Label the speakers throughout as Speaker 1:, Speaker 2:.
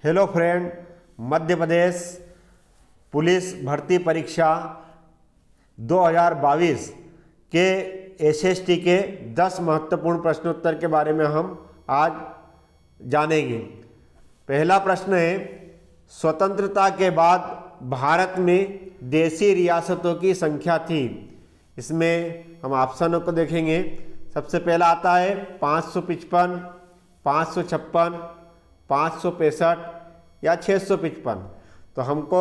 Speaker 1: Hello friend, Madhya Pradesh police भर्ती परीक्षा 2022 के एसएसटी के 10 महत्वपूर्ण प्रश्नोत्तर के बारे में हम आज जानेंगे। पहला प्रश्न है, स्वतंत्रता के बाद भारत में देशी रियासतों की संख्या थी। इसमें हम ऑप्शनों को देखेंगे। सबसे पहला आता है 555, 556, 565 या 655। तो हमको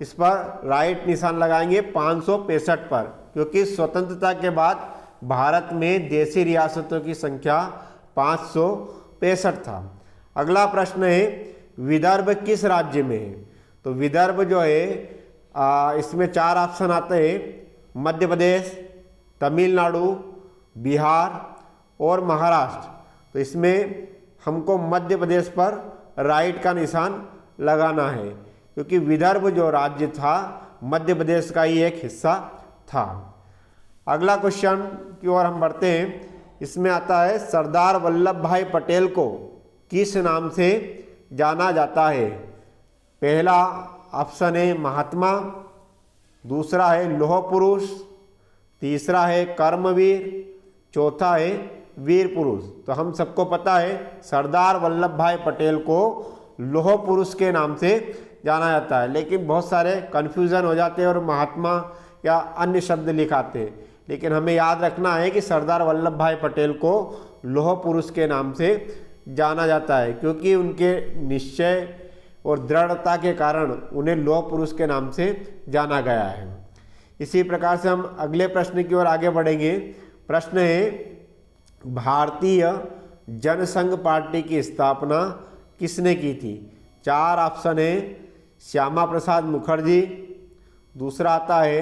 Speaker 1: इस पर राइट निशान लगाएंगे 565 पर, क्योंकि स्वतंत्रता के बाद भारत में देशी रियासतों की संख्या 565 था। अगला प्रश्न है, विदर्भ किस राज्य में है? तो विदर्भ जो है इसमें 4 ऑप्शन आते हैं, मध्य प्रदेश, तमिलनाडु, बिहार और महाराष्ट्र। तो इसमें हमको मध्य प्रदेश पर राइट का निशान लगाना है, क्योंकि विदर्भ जो राज्य था मध्य प्रदेश का ही एक हिस्सा था। अगला क्वेश्चन की ओर हम बढ़ते हैं। इसमें आता है, सरदार वल्लभ भाई पटेल को किस नाम से जाना जाता है? पहला ऑप्शन है महात्मा, दूसरा है लौह पुरुष, तीसरा है कर्मवीर, चौथा है वीर पुरुष। तो हम सबको पता है सरदार वल्लभ भाई पटेल को लौह पुरुष के नाम से जाना जाता है, लेकिन बहुत सारे कन्फ्यूज़न हो जाते हैं और महात्मा या अन्य शब्द लिखाते हैं। लेकिन हमें याद रखना है कि सरदार वल्लभ भाई पटेल को लौह पुरुष के नाम से जाना जाता है, क्योंकि उनके निश्चय और दृढ़ता के कारण उन्हें लौह पुरुष के नाम से जाना गया है। इसी प्रकार से हम अगले प्रश्न की ओर आगे बढ़ेंगे। प्रश्न है, भारतीय जनसंघ पार्टी की स्थापना किसने की थी? 4 ऑप्शन है, श्यामा प्रसाद मुखर्जी, दूसरा आता है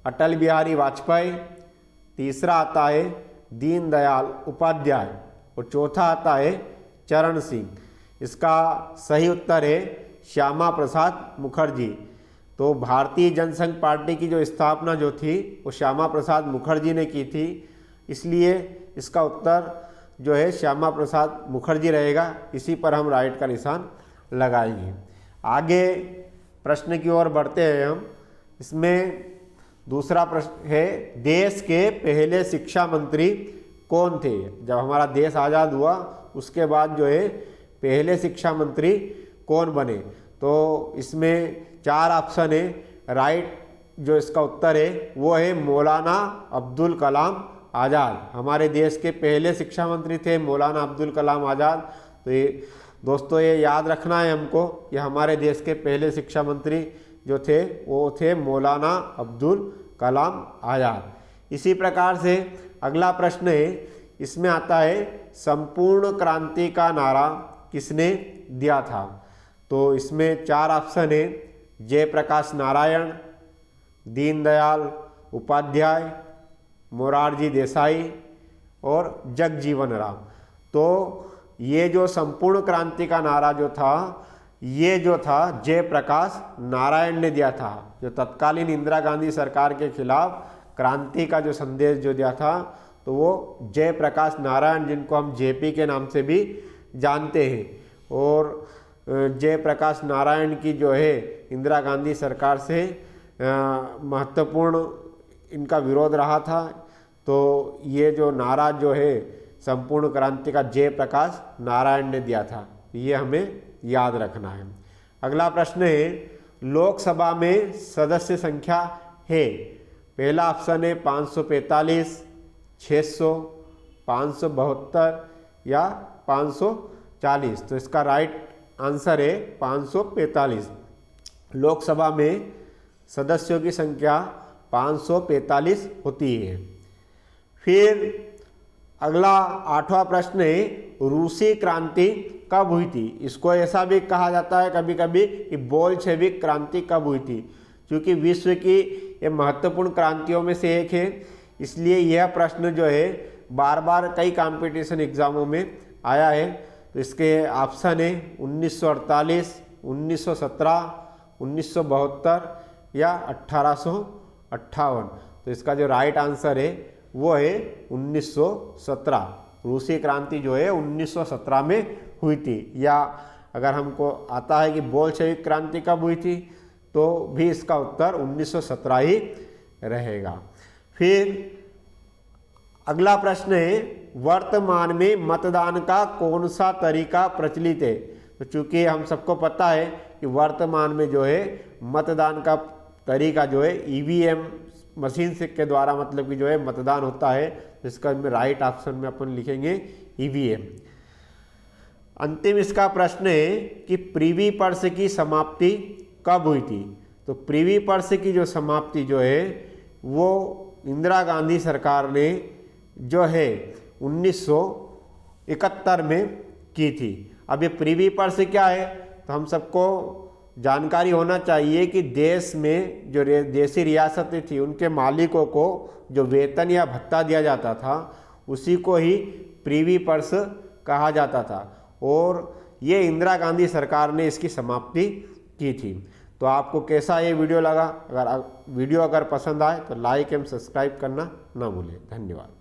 Speaker 1: अटल बिहारी वाजपेयी, तीसरा आता है दीनदयाल उपाध्याय और चौथा आता है चरण सिंह। इसका सही उत्तर है श्यामा प्रसाद मुखर्जी। तो भारतीय जनसंघ पार्टी की जो स्थापना जो थी वो श्यामा प्रसाद मुखर्जी ने की थी, इसलिए इसका उत्तर जो है श्यामा प्रसाद मुखर्जी रहेगा। इसी पर हम राइट का निशान लगाएंगे। आगे प्रश्न की ओर बढ़ते हैं हम। इसमें दूसरा प्रश्न है, देश के पहले शिक्षा मंत्री कौन थे? जब हमारा देश आज़ाद हुआ उसके बाद जो है पहले शिक्षा मंत्री कौन बने? तो इसमें 4 ऑप्शन है। राइट जो इसका उत्तर है वो है मौलाना अब्दुल कलाम आज़ाद। हमारे देश के पहले शिक्षा मंत्री थे मौलाना अब्दुल कलाम आज़ाद। तो ये दोस्तों ये याद रखना है हमको कि हमारे देश के पहले शिक्षा मंत्री जो थे वो थे मौलाना अब्दुल कलाम आज़ाद। इसी प्रकार से अगला प्रश्न है, इसमें आता है, संपूर्ण क्रांति का नारा किसने दिया था? तो इसमें 4 ऑप्शन है, जयप्रकाश नारायण, दीनदयाल उपाध्याय, मोरारजी देसाई और जगजीवन राम। तो ये जो संपूर्ण क्रांति का नारा जो था ये जो था जयप्रकाश नारायण ने दिया था, जो तत्कालीन इंदिरा गांधी सरकार के खिलाफ क्रांति का जो संदेश जो दिया था तो वो जयप्रकाश नारायण, जिनको हम जेपी के नाम से भी जानते हैं। और जयप्रकाश नारायण की जो है इंदिरा गांधी सरकार से महत्वपूर्ण इनका विरोध रहा था। तो ये जो नारा जो है संपूर्ण क्रांति का जयप्रकाश नारायण ने दिया था, ये हमें याद रखना है। अगला प्रश्न है, लोकसभा में सदस्य संख्या है? पहला ऑप्शन है 545, 600, 572 या 540। तो इसका राइट आंसर है 545। लोकसभा में सदस्यों की संख्या 545 होती है। फिर अगला 8वां प्रश्न है, रूसी क्रांति कब हुई थी? इसको ऐसा भी कहा जाता है कभी कभी कि बोल्शेविक क्रांति कब हुई थी, क्योंकि विश्व की ये महत्वपूर्ण क्रांतियों में से एक है। इसलिए यह प्रश्न जो है बार बार कई कंपटीशन एग्जामों में आया है। तो इसके ऑप्शन है 1948, 1917, 1972 या 1858। तो इसका जो राइट आंसर है वो है 1917। रूसी क्रांति जो है 1917 में हुई थी, या अगर हमको आता है कि बोल्शेविक क्रांति कब हुई थी तो भी इसका उत्तर 1917 ही रहेगा। फिर अगला प्रश्न है, वर्तमान में मतदान का कौन सा तरीका प्रचलित है। तो चूंकि हम सबको पता है कि वर्तमान में जो है मतदान का तरीका जो है ईवीएम मशीन से के द्वारा मतलब कि जो है मतदान होता है, जिसका राइट ऑप्शन में अपन लिखेंगे ईवीएम। अंतिम इसका प्रश्न है कि प्रीवी पर्स की समाप्ति कब हुई थी। तो प्रीवी पर्स की जो समाप्ति जो है वो इंदिरा गांधी सरकार ने जो है 1971 में की थी। अब ये प्रीवी पर्स क्या है, तो हम सबको जानकारी होना चाहिए कि देश में जो देशी रियासतें थी उनके मालिकों को जो वेतन या भत्ता दिया जाता था उसी को ही प्रीवी पर्स कहा जाता था, और ये इंदिरा गांधी सरकार ने इसकी समाप्ति की थी। तो आपको कैसा ये वीडियो लगा? अगर वीडियो पसंद आए तो लाइक एवं सब्सक्राइब करना ना भूलें। धन्यवाद।